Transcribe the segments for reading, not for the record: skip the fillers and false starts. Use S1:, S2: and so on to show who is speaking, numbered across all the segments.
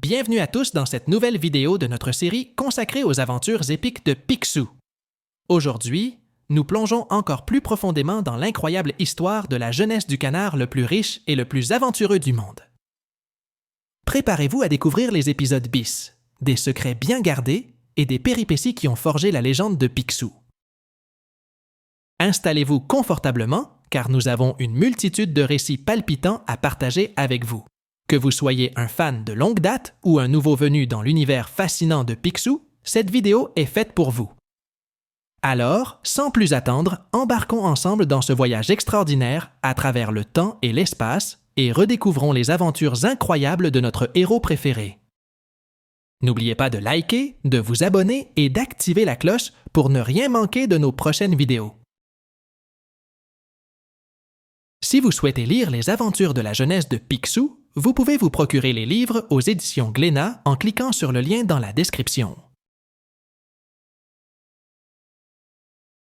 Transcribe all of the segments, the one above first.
S1: Bienvenue à tous dans cette nouvelle vidéo de notre série consacrée aux aventures épiques de Picsou. Aujourd'hui, nous plongeons encore plus profondément dans l'incroyable histoire de la jeunesse du canard le plus riche et le plus aventureux du monde. Préparez-vous à découvrir les épisodes bis, des secrets bien gardés et des péripéties qui ont forgé la légende de Picsou. Installez-vous confortablement car nous avons une multitude de récits palpitants à partager avec vous. Que vous soyez un fan de longue date ou un nouveau venu dans l'univers fascinant de Picsou, cette vidéo est faite pour vous. Alors, sans plus attendre, embarquons ensemble dans ce voyage extraordinaire à travers le temps et l'espace et redécouvrons les aventures incroyables de notre héros préféré. N'oubliez pas de liker, de vous abonner et d'activer la cloche pour ne rien manquer de nos prochaines vidéos. Si vous souhaitez lire les aventures de la jeunesse de Picsou, vous pouvez vous procurer les livres aux éditions Glénat en cliquant sur le lien dans la description.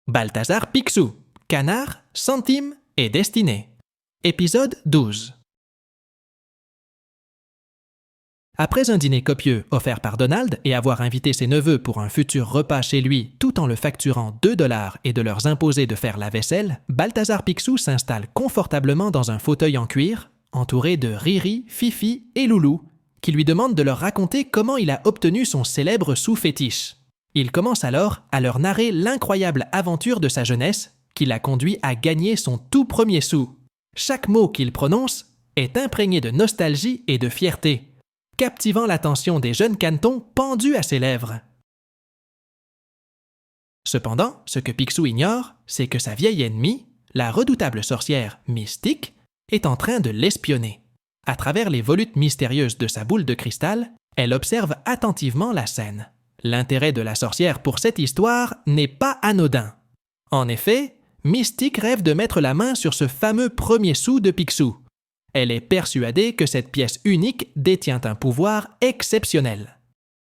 S1: Balthazar Picsou, Canard, Centime et Destinée. Épisode 12. Après un dîner copieux offert par Donald et avoir invité ses neveux pour un futur repas chez lui tout en le facturant 2 $ et de leur imposer de faire la vaisselle, Balthazar Picsou s'installe confortablement dans un fauteuil en cuir, entouré de Riri, Fifi et Loulou, qui lui demandent de leur raconter comment il a obtenu son célèbre sou fétiche. Il commence alors à leur narrer l'incroyable aventure de sa jeunesse qui l'a conduit à gagner son tout premier sou. Chaque mot qu'il prononce est imprégné de nostalgie et de fierté, captivant l'attention des jeunes canetons pendus à ses lèvres. Cependant, ce que Picsou ignore, c'est que sa vieille ennemie, la redoutable sorcière Mystique, est en train de l'espionner. À travers les volutes mystérieuses de sa boule de cristal, elle observe attentivement la scène. L'intérêt de la sorcière pour cette histoire n'est pas anodin. En effet, Mystique rêve de mettre la main sur ce fameux premier sou de Picsou. Elle est persuadée que cette pièce unique détient un pouvoir exceptionnel.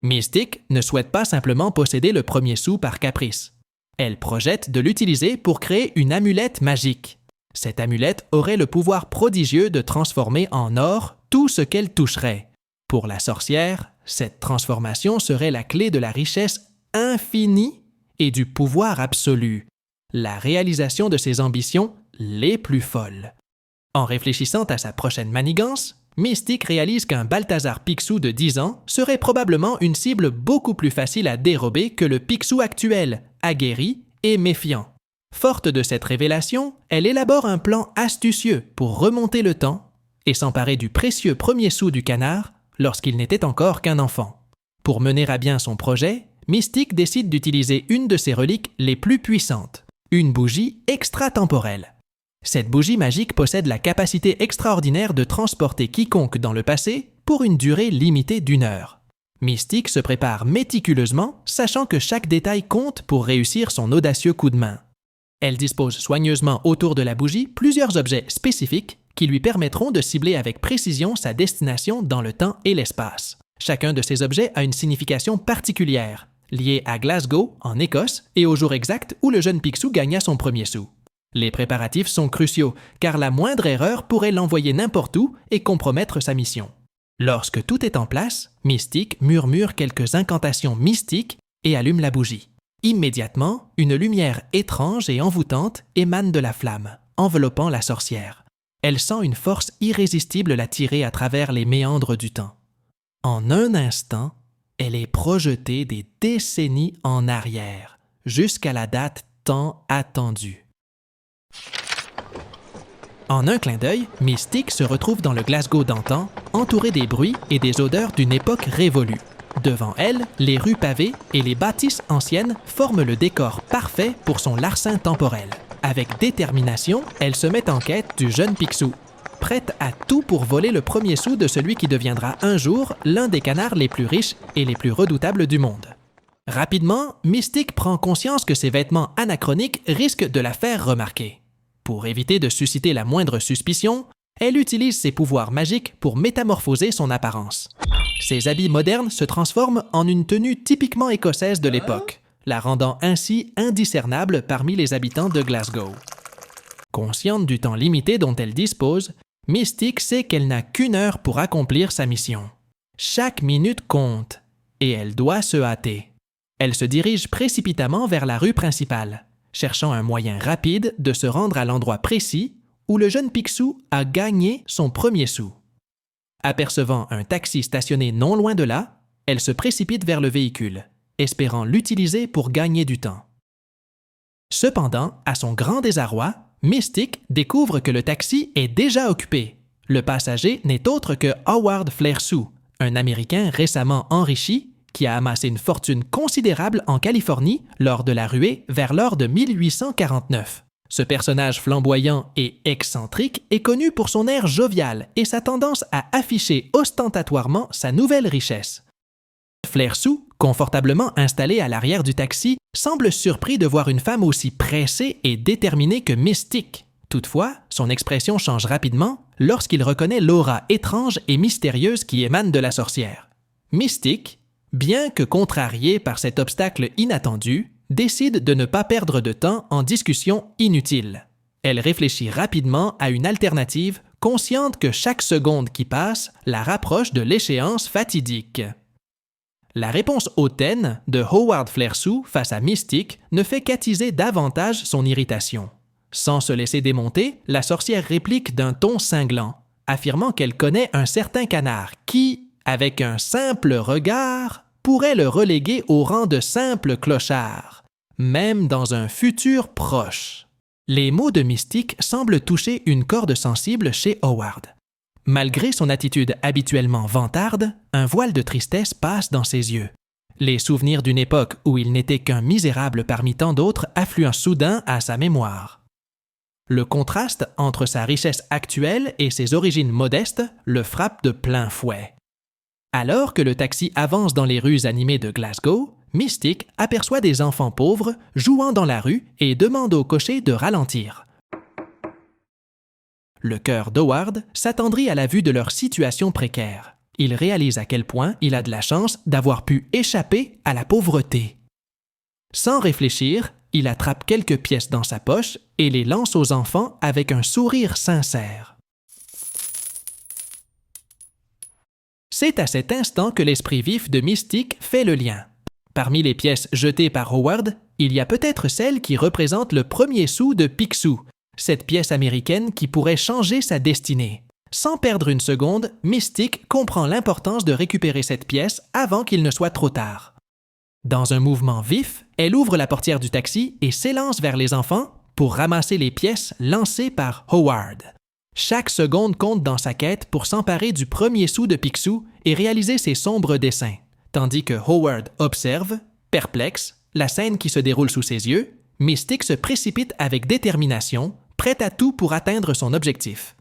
S1: Mystique ne souhaite pas simplement posséder le premier sou par caprice. Elle projette de l'utiliser pour créer une amulette magique. Cette amulette aurait le pouvoir prodigieux de transformer en or tout ce qu'elle toucherait. Pour la sorcière, cette transformation serait la clé de la richesse infinie et du pouvoir absolu, la réalisation de ses ambitions les plus folles. En réfléchissant à sa prochaine manigance, Mystique réalise qu'un Balthazar Picsou de 10 ans serait probablement une cible beaucoup plus facile à dérober que le Picsou actuel, aguerri et méfiant. Forte de cette révélation, elle élabore un plan astucieux pour remonter le temps et s'emparer du précieux premier sou du canard lorsqu'il n'était encore qu'un enfant. Pour mener à bien son projet, Mystique décide d'utiliser une de ses reliques les plus puissantes, une bougie extratemporelle. Cette bougie magique possède la capacité extraordinaire de transporter quiconque dans le passé pour une durée limitée d'1 heure. Mystique se prépare méticuleusement, sachant que chaque détail compte pour réussir son audacieux coup de main. Elle dispose soigneusement autour de la bougie plusieurs objets spécifiques qui lui permettront de cibler avec précision sa destination dans le temps et l'espace. Chacun de ces objets a une signification particulière, liée à Glasgow, en Écosse, et au jour exact où le jeune Picsou gagna son premier sou. Les préparatifs sont cruciaux, car la moindre erreur pourrait l'envoyer n'importe où et compromettre sa mission. Lorsque tout est en place, Mystique murmure quelques incantations mystiques et allume la bougie. Immédiatement, une lumière étrange et envoûtante émane de la flamme, enveloppant la sorcière. Elle sent une force irrésistible la tirer à travers les méandres du temps. En un instant, elle est projetée des décennies en arrière, jusqu'à la date tant attendue. En un clin d'œil, Mystique se retrouve dans le Glasgow d'antan, entourée des bruits et des odeurs d'une époque révolue. Devant elle, les rues pavées et les bâtisses anciennes forment le décor parfait pour son larcin temporel. Avec détermination, elle se met en quête du jeune Picsou, prête à tout pour voler le premier sou de celui qui deviendra un jour l'un des canards les plus riches et les plus redoutables du monde. Rapidement, Mystique prend conscience que ses vêtements anachroniques risquent de la faire remarquer. Pour éviter de susciter la moindre suspicion, elle utilise ses pouvoirs magiques pour métamorphoser son apparence. Ses habits modernes se transforment en une tenue typiquement écossaise de l'époque, la rendant ainsi indiscernable parmi les habitants de Glasgow. Consciente du temps limité dont elle dispose, Mystique sait qu'elle n'a qu'1 heure pour accomplir sa mission. Chaque minute compte, et elle doit se hâter. Elle se dirige précipitamment vers la rue principale, cherchant un moyen rapide de se rendre à l'endroit précis où le jeune Picsou a gagné son premier sou. Apercevant un taxi stationné non loin de là, elle se précipite vers le véhicule, espérant l'utiliser pour gagner du temps. Cependant, à son grand désarroi, Mystique découvre que le taxi est déjà occupé. Le passager n'est autre que Howard Flairsu, un Américain récemment enrichi qui a amassé une fortune considérable en Californie lors de la ruée vers l'or de 1849. Ce personnage flamboyant et excentrique est connu pour son air jovial et sa tendance à afficher ostentatoirement sa nouvelle richesse. Flairsu, confortablement installé à l'arrière du taxi, semble surpris de voir une femme aussi pressée et déterminée que Mystique. Toutefois, son expression change rapidement lorsqu'il reconnaît l'aura étrange et mystérieuse qui émane de la sorcière. Mystique, bien que contrarié par cet obstacle inattendu, décide de ne pas perdre de temps en discussions inutiles. Elle réfléchit rapidement à une alternative, consciente que chaque seconde qui passe la rapproche de l'échéance fatidique. La réponse hautaine de Howard Flairsu face à Mystique ne fait qu'attiser davantage son irritation. Sans se laisser démonter, la sorcière réplique d'un ton cinglant, affirmant qu'elle connaît un certain canard qui, avec un simple regard, pourrait le reléguer au rang de simple clochard, même dans un futur proche. Les mots de Mystique semblent toucher une corde sensible chez Howard. Malgré son attitude habituellement vantarde, un voile de tristesse passe dans ses yeux. Les souvenirs d'une époque où il n'était qu'un misérable parmi tant d'autres affluent soudain à sa mémoire. Le contraste entre sa richesse actuelle et ses origines modestes le frappe de plein fouet. Alors que le taxi avance dans les rues animées de Glasgow, Mystique aperçoit des enfants pauvres jouant dans la rue et demande au cocher de ralentir. Le cœur d'Howard s'attendrit à la vue de leur situation précaire. Il réalise à quel point il a de la chance d'avoir pu échapper à la pauvreté. Sans réfléchir, il attrape quelques pièces dans sa poche et les lance aux enfants avec un sourire sincère. C'est à cet instant que l'esprit vif de Mystique fait le lien. Parmi les pièces jetées par Howard, il y a peut-être celle qui représente le premier sou de Picsou, cette pièce américaine qui pourrait changer sa destinée. Sans perdre une seconde, Mystique comprend l'importance de récupérer cette pièce avant qu'il ne soit trop tard. Dans un mouvement vif, elle ouvre la portière du taxi et s'élance vers les enfants pour ramasser les pièces lancées par Howard. Chaque seconde compte dans sa quête pour s'emparer du premier sou de Picsou et réaliser ses sombres desseins, tandis que Howard observe, perplexe, la scène qui se déroule sous ses yeux. Mystique se précipite avec détermination, prête à tout pour atteindre son objectif.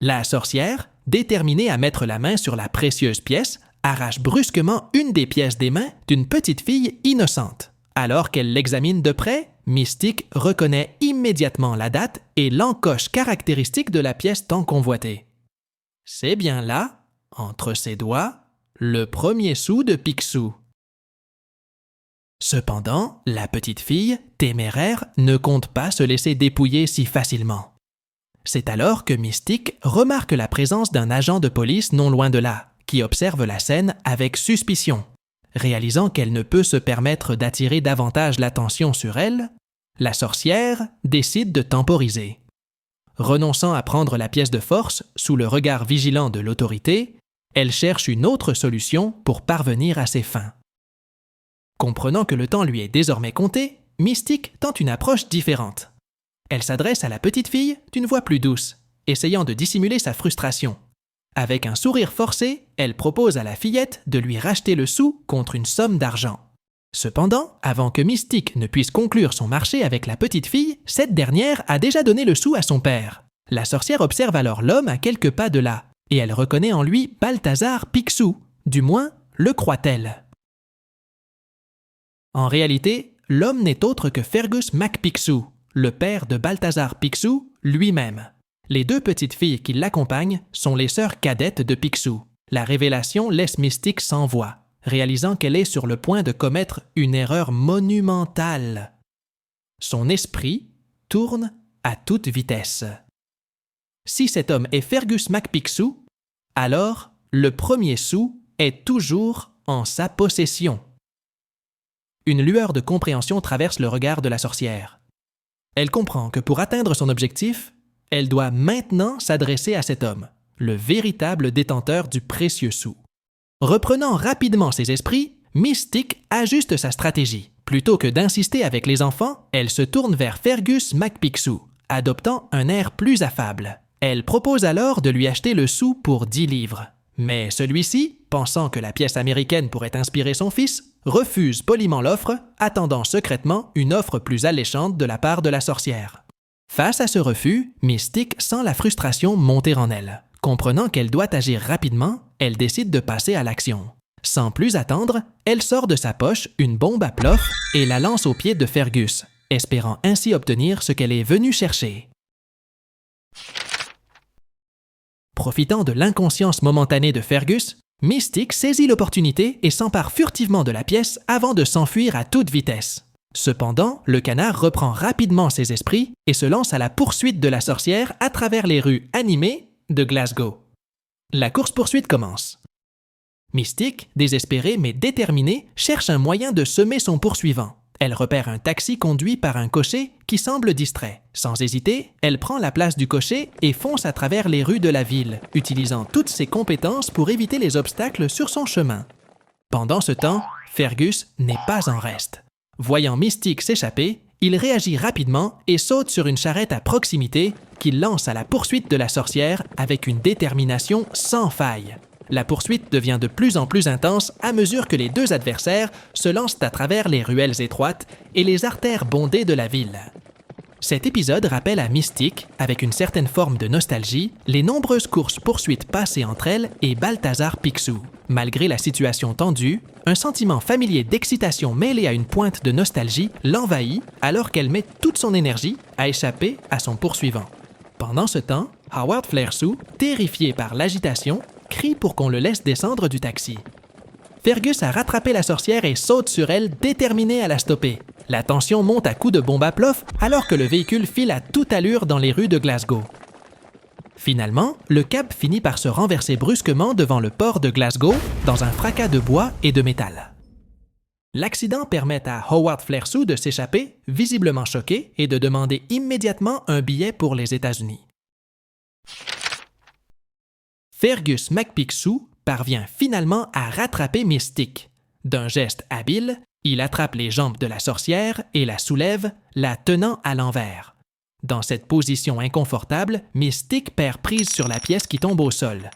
S1: La sorcière, déterminée à mettre la main sur la précieuse pièce, arrache brusquement une des pièces des mains d'une petite fille innocente. Alors qu'elle l'examine de près, Mystique reconnaît immédiatement la date et l'encoche caractéristique de la pièce tant convoitée. C'est bien là, entre ses doigts, le premier sou de Picsou. Cependant, la petite fille, téméraire, ne compte pas se laisser dépouiller si facilement. C'est alors que Mystique remarque la présence d'un agent de police non loin de là, qui observe la scène avec suspicion. Réalisant qu'elle ne peut se permettre d'attirer davantage l'attention sur elle, la sorcière décide de temporiser. Renonçant à prendre la pièce de force sous le regard vigilant de l'autorité, elle cherche une autre solution pour parvenir à ses fins. Comprenant que le temps lui est désormais compté, Mystique tente une approche différente. Elle s'adresse à la petite fille d'une voix plus douce, essayant de dissimuler sa frustration. Avec un sourire forcé, elle propose à la fillette de lui racheter le sou contre une somme d'argent. Cependant, avant que Mystique ne puisse conclure son marché avec la petite fille, cette dernière a déjà donné le sou à son père. La sorcière observe alors l'homme à quelques pas de là, et elle reconnaît en lui Balthazar Picsou, du moins le croit-elle. En réalité, l'homme n'est autre que Fergus MacPicsou, le père de Balthazar Picsou lui-même. Les deux petites filles qui l'accompagnent sont les sœurs cadettes de Picsou. La révélation laisse Mystique sans voix, réalisant qu'elle est sur le point de commettre une erreur monumentale. Son esprit tourne à toute vitesse. Si cet homme est Fergus MacPicsou, alors le premier sou est toujours en sa possession. Une lueur de compréhension traverse le regard de la sorcière. Elle comprend que pour atteindre son objectif, elle doit maintenant s'adresser à cet homme, le véritable détenteur du précieux sou. Reprenant rapidement ses esprits, Mystique ajuste sa stratégie. Plutôt que d'insister avec les enfants, elle se tourne vers Fergus McPicsou, adoptant un air plus affable. Elle propose alors de lui acheter le sou pour 10 livres. Mais celui-ci, pensant que la pièce américaine pourrait inspirer son fils, refuse poliment l'offre, attendant secrètement une offre plus alléchante de la part de la sorcière. Face à ce refus, Mystique sent la frustration monter en elle. Comprenant qu'elle doit agir rapidement, elle décide de passer à l'action. Sans plus attendre, elle sort de sa poche une bombe à plof et la lance aux pieds de Fergus, espérant ainsi obtenir ce qu'elle est venue chercher. Profitant de l'inconscience momentanée de Fergus, Mystique saisit l'opportunité et s'empare furtivement de la pièce avant de s'enfuir à toute vitesse. Cependant, le canard reprend rapidement ses esprits et se lance à la poursuite de la sorcière à travers les rues animées de Glasgow. La course-poursuite commence. Mystique, désespérée mais déterminée, cherche un moyen de semer son poursuivant. Elle repère un taxi conduit par un cocher qui semble distrait. Sans hésiter, elle prend la place du cocher et fonce à travers les rues de la ville, utilisant toutes ses compétences pour éviter les obstacles sur son chemin. Pendant ce temps, Fergus n'est pas en reste. Voyant Mystique s'échapper, il réagit rapidement et saute sur une charrette à proximité qu'il lance à la poursuite de la sorcière avec une détermination sans faille. La poursuite devient de plus en plus intense à mesure que les deux adversaires se lancent à travers les ruelles étroites et les artères bondées de la ville. Cet épisode rappelle à Mystique, avec une certaine forme de nostalgie, les nombreuses courses-poursuites passées entre elle et Balthazar Picsou. Malgré la situation tendue, un sentiment familier d'excitation mêlé à une pointe de nostalgie l'envahit alors qu'elle met toute son énergie à échapper à son poursuivant. Pendant ce temps, Howard Flairseau, terrifié par l'agitation, crie pour qu'on le laisse descendre du taxi. Fergus a rattrapé la sorcière et saute sur elle, déterminé à la stopper. La tension monte à coups de bombe à plof alors que le véhicule file à toute allure dans les rues de Glasgow. Finalement, le cab finit par se renverser brusquement devant le port de Glasgow dans un fracas de bois et de métal. L'accident permet à Howard Flairseau de s'échapper, visiblement choqué, et de demander immédiatement un billet pour les États-Unis. Fergus McPicsou parvient finalement à rattraper Mystique. D'un geste habile, il attrape les jambes de la sorcière et la soulève, la tenant à l'envers. Dans cette position inconfortable, Mystique perd prise sur la pièce qui tombe au sol.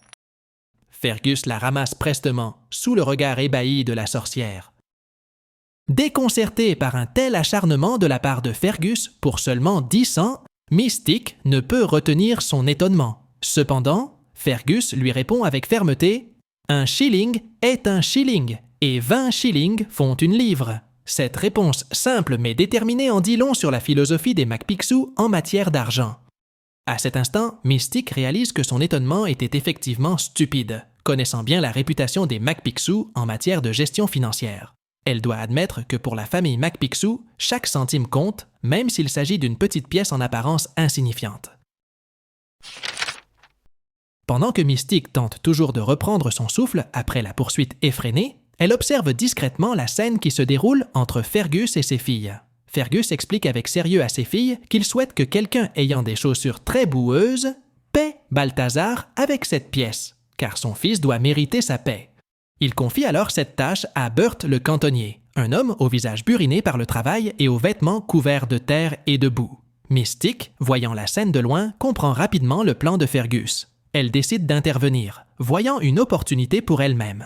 S1: Fergus la ramasse prestement, sous le regard ébahi de la sorcière. Déconcerté par un tel acharnement de la part de Fergus pour seulement 10 cents, Mystique ne peut retenir son étonnement. Cependant, Fergus lui répond avec fermeté « Un shilling est un shilling et 20 shillings font une livre ». Cette réponse simple mais déterminée en dit long sur la philosophie des McPicsou en matière d'argent. À cet instant, Mystique réalise que son étonnement était effectivement stupide, connaissant bien la réputation des McPicsou en matière de gestion financière. Elle doit admettre que pour la famille McPicsou, chaque centime compte, même s'il s'agit d'une petite pièce en apparence insignifiante. Pendant que Mystique tente toujours de reprendre son souffle après la poursuite effrénée, elle observe discrètement la scène qui se déroule entre Fergus et ses filles. Fergus explique avec sérieux à ses filles qu'il souhaite que quelqu'un ayant des chaussures très boueuses paie Balthazar avec cette pièce, car son fils doit mériter sa paie. Il confie alors cette tâche à Burt le cantonnier, un homme au visage buriné par le travail et aux vêtements couverts de terre et de boue. Mystique, voyant la scène de loin, comprend rapidement le plan de Fergus. Elle décide d'intervenir, voyant une opportunité pour elle-même.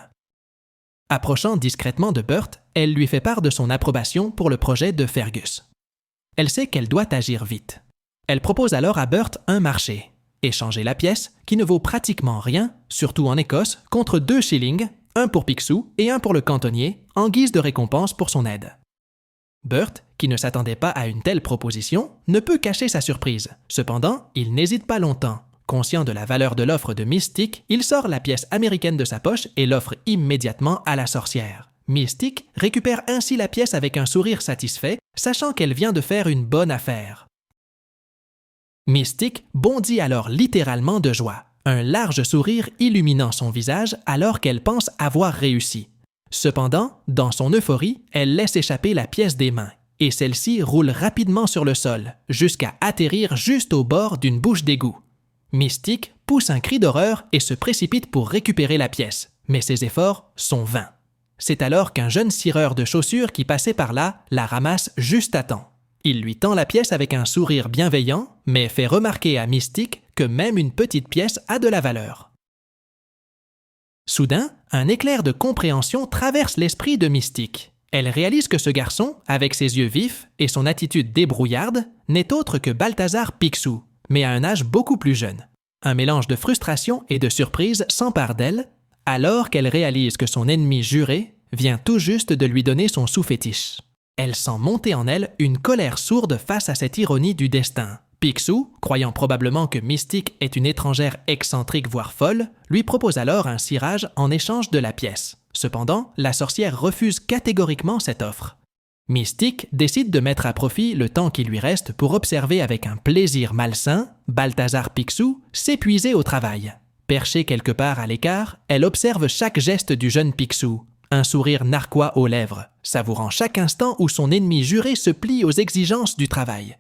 S1: Approchant discrètement de Burt, elle lui fait part de son approbation pour le projet de Fergus. Elle sait qu'elle doit agir vite. Elle propose alors à Burt un marché, échanger la pièce, qui ne vaut pratiquement rien, surtout en Écosse, contre 2 shillings, un pour Picsou et un pour le cantonnier, en guise de récompense pour son aide. Burt, qui ne s'attendait pas à une telle proposition, ne peut cacher sa surprise. Cependant, il n'hésite pas longtemps. Conscient de la valeur de l'offre de Mystique, il sort la pièce américaine de sa poche et l'offre immédiatement à la sorcière. Mystique récupère ainsi la pièce avec un sourire satisfait, sachant qu'elle vient de faire une bonne affaire. Mystique bondit alors littéralement de joie. un large sourire illuminant son visage alors qu'elle pense avoir réussi. Cependant, dans son euphorie, elle laisse échapper la pièce des mains, et celle-ci roule rapidement sur le sol, jusqu'à atterrir juste au bord d'une bouche d'égout. Mystique pousse un cri d'horreur et se précipite pour récupérer la pièce, mais ses efforts sont vains. C'est alors qu'un jeune cireur de chaussures qui passait par là la ramasse juste à temps. Il lui tend la pièce avec un sourire bienveillant, mais fait remarquer à Mystique que même une petite pièce a de la valeur. Soudain, un éclair de compréhension traverse l'esprit de Mystique. Elle réalise que ce garçon, avec ses yeux vifs et son attitude débrouillarde, n'est autre que Balthazar Picsou, mais à un âge beaucoup plus jeune. Un mélange de frustration et de surprise s'empare d'elle, alors qu'elle réalise que son ennemi juré vient tout juste de lui donner son sous-fétiche. Elle sent monter en elle une colère sourde face à cette ironie du destin. Picsou, croyant probablement que Mystique est une étrangère excentrique voire folle, lui propose alors un cirage en échange de la pièce. Cependant, la sorcière refuse catégoriquement cette offre. Mystique décide de mettre à profit le temps qui lui reste pour observer avec un plaisir malsain Balthazar Picsou s'épuiser au travail. Perchée quelque part à l'écart, elle observe chaque geste du jeune Picsou, un sourire narquois aux lèvres, savourant chaque instant où son ennemi juré se plie aux exigences du travail.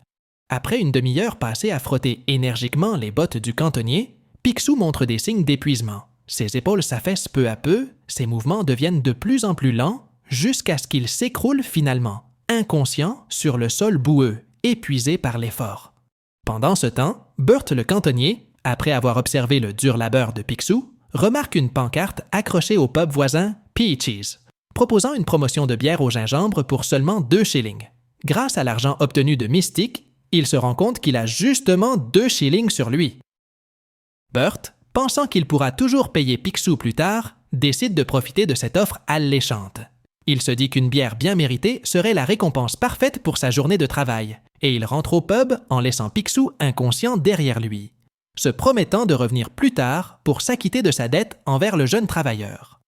S1: Après une demi-heure passée à frotter énergiquement les bottes du cantonnier, Picsou montre des signes d'épuisement. Ses épaules s'affaissent peu à peu, ses mouvements deviennent de plus en plus lents, jusqu'à ce qu'il s'écroule finalement, inconscient sur le sol boueux, épuisé par l'effort. Pendant ce temps, Burt le cantonnier, après avoir observé le dur labeur de Picsou, remarque une pancarte accrochée au pub voisin Peaches, proposant une promotion de bière au gingembre pour seulement 2 shillings. Grâce à l'argent obtenu de Mystique, il se rend compte qu'il a justement 2 shillings sur lui. Burt, pensant qu'il pourra toujours payer Picsou plus tard, décide de profiter de cette offre alléchante. Il se dit qu'une bière bien méritée serait la récompense parfaite pour sa journée de travail, et il rentre au pub en laissant Picsou inconscient derrière lui, se promettant de revenir plus tard pour s'acquitter de sa dette envers le jeune travailleur.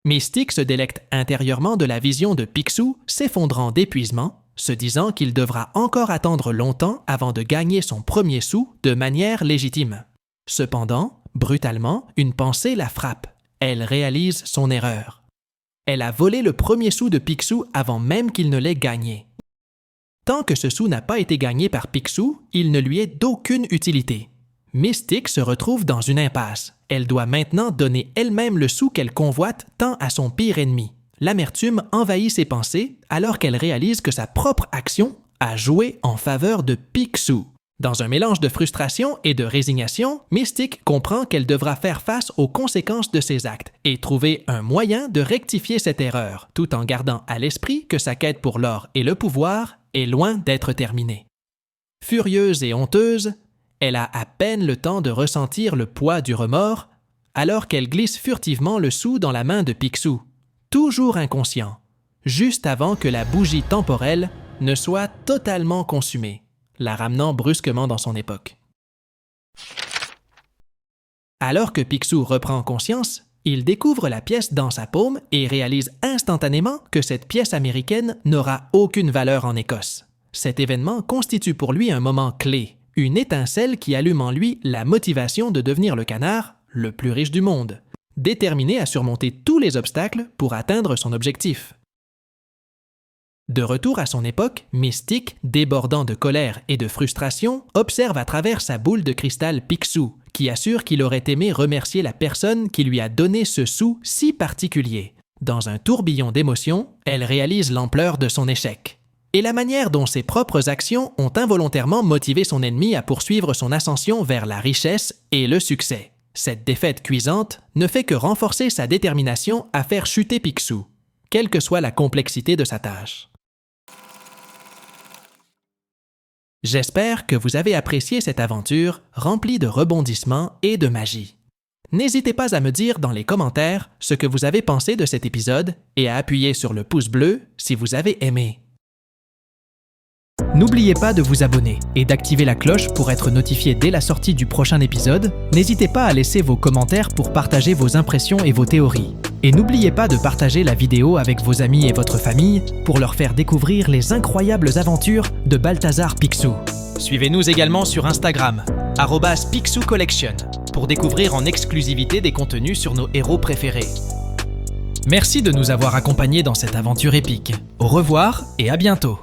S1: Mystique se délecte intérieurement de la vision de Picsou s'effondrant d'épuisement, se disant qu'il devra encore attendre longtemps avant de gagner son premier sou de manière légitime. Cependant, brutalement, une pensée la frappe. Elle réalise son erreur. Elle a volé le premier sou de Picsou avant même qu'il ne l'ait gagné. Tant que ce sou n'a pas été gagné par Picsou, il ne lui est d'aucune utilité. Mystique se retrouve dans une impasse. Elle doit maintenant donner elle-même le sou qu'elle convoite tant à son pire ennemi. L'amertume envahit ses pensées alors qu'elle réalise que sa propre action a joué en faveur de Picsou. Dans un mélange de frustration et de résignation, Mystique comprend qu'elle devra faire face aux conséquences de ses actes et trouver un moyen de rectifier cette erreur, tout en gardant à l'esprit que sa quête pour l'or et le pouvoir est loin d'être terminée. Furieuse et honteuse, elle a à peine le temps de ressentir le poids du remords alors qu'elle glisse furtivement le sou dans la main de Picsou, toujours inconscient, juste avant que la bougie temporelle ne soit totalement consumée, la ramenant brusquement dans son époque. Alors que Picsou reprend conscience, il découvre la pièce dans sa paume et réalise instantanément que cette pièce américaine n'aura aucune valeur en Écosse. Cet événement constitue pour lui un moment clé, une étincelle qui allume en lui la motivation de devenir le canard le plus riche du monde, déterminé à surmonter tous les obstacles pour atteindre son objectif. De retour à son époque, Mystique, débordant de colère et de frustration, observe à travers sa boule de cristal Picsou, qui assure qu'il aurait aimé remercier la personne qui lui a donné ce sou si particulier. Dans un tourbillon d'émotions, elle réalise l'ampleur de son échec et la manière dont ses propres actions ont involontairement motivé son ennemi à poursuivre son ascension vers la richesse et le succès. Cette défaite cuisante ne fait que renforcer sa détermination à faire chuter Picsou, quelle que soit la complexité de sa tâche. J'espère que vous avez apprécié cette aventure remplie de rebondissements et de magie. N'hésitez pas à me dire dans les commentaires ce que vous avez pensé de cet épisode et à appuyer sur le pouce bleu si vous avez aimé. N'oubliez pas de vous abonner et d'activer la cloche pour être notifié dès la sortie du prochain épisode. N'hésitez pas à laisser vos commentaires pour partager vos impressions et vos théories. Et n'oubliez pas de partager la vidéo avec vos amis et votre famille pour leur faire découvrir les incroyables aventures de Balthazar Picsou. Suivez-nous également sur Instagram, @PicsouCollection. pour découvrir en exclusivité des contenus sur nos héros préférés. Merci de nous avoir accompagnés dans cette aventure épique. Au revoir et à bientôt.